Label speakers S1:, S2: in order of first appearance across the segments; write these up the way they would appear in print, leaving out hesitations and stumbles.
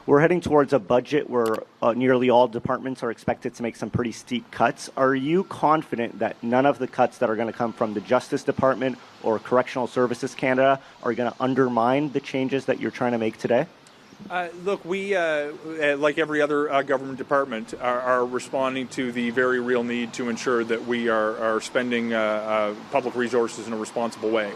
S1: We're heading towards a budget where nearly all departments are expected to make some pretty steep cuts. Are you confident that none of the cuts that are going to come from the Justice Department or Correctional Services Canada are going to undermine the changes that you're trying to make today?
S2: Look, we, like every other government department, are responding to the very real need to ensure that we are spending public resources in a responsible way.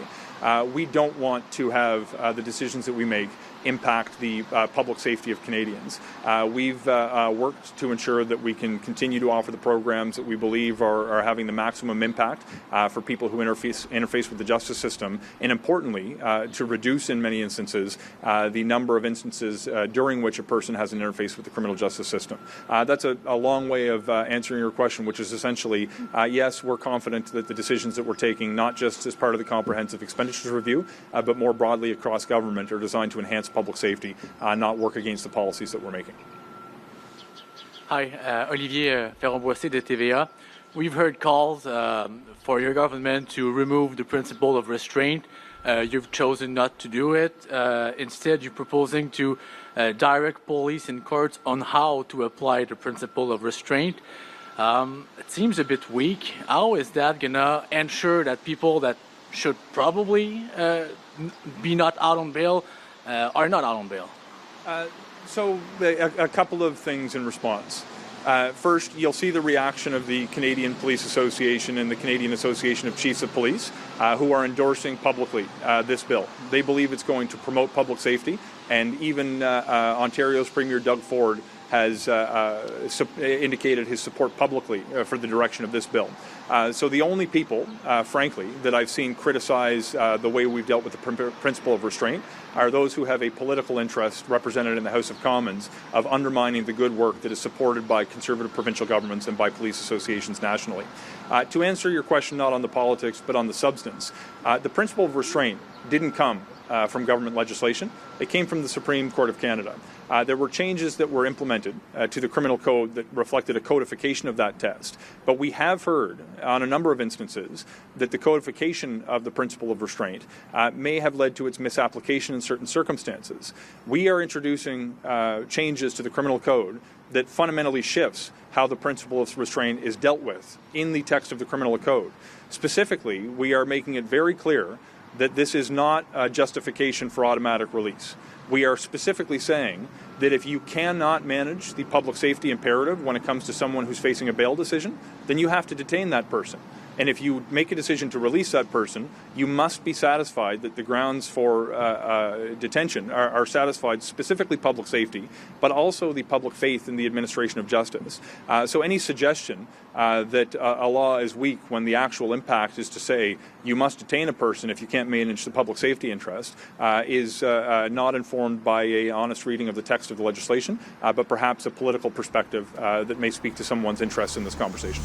S2: We don't want to have the decisions that we make impact the public safety of Canadians. We've worked to ensure that we can continue to offer the programs that we believe are having the maximum impact for people who interface with the justice system, and importantly, to reduce in many instances the number of instances during which a person has an interface with the criminal justice system. That's a long way of answering your question, which is essentially, yes, we're confident that the decisions that we're taking, not just as part of the comprehensive expenditures review, but more broadly across government, are designed to enhance public safety, not work against the policies that we're making.
S3: Hi, Olivier Ferron-Boissé de TVA. We've heard calls for your government to remove the principle of restraint. You've chosen not to do it. Instead, you're proposing to direct police and courts on how to apply the principle of restraint. It seems a bit weak. How is that going to ensure that people that should probably be not out on bail are not out on bail?
S2: So a couple of things in response. First, you'll see the reaction of the Canadian Police Association and the Canadian Association of Chiefs of Police, who are endorsing publicly this bill. They believe it's going to promote public safety, and even Ontario's Premier Doug Ford has indicated his support publicly for the direction of this bill. So the only people, frankly, that I've seen criticize the way we've dealt with the principle of restraint are those who have a political interest represented in the House of Commons of undermining the good work that is supported by Conservative provincial governments and by police associations nationally. To answer your question not on the politics but on the substance, the principle of restraint didn't come from government legislation. It came from the Supreme Court of Canada. There were changes that were implemented to the criminal code that reflected a codification of that test. But we have heard on a number of instances that the codification of the principle of restraint may have led to its misapplication in certain circumstances. We are introducing changes to the criminal code that fundamentally shifts how the principle of restraint is dealt with in the text of the criminal code. Specifically, we are making it very clear that this is not a justification for automatic release. We are specifically saying that if you cannot manage the public safety imperative when it comes to someone who's facing a bail decision, then you have to detain that person. And if you make a decision to release that person, you must be satisfied that the grounds for detention are satisfied, specifically public safety, but also the public faith in the administration of justice. So any suggestion that a law is weak when the actual impact is to say you must detain a person if you can't manage the public safety interest is not informed by an honest reading of the text of the legislation, but perhaps a political perspective that may speak to someone's interest in this conversation.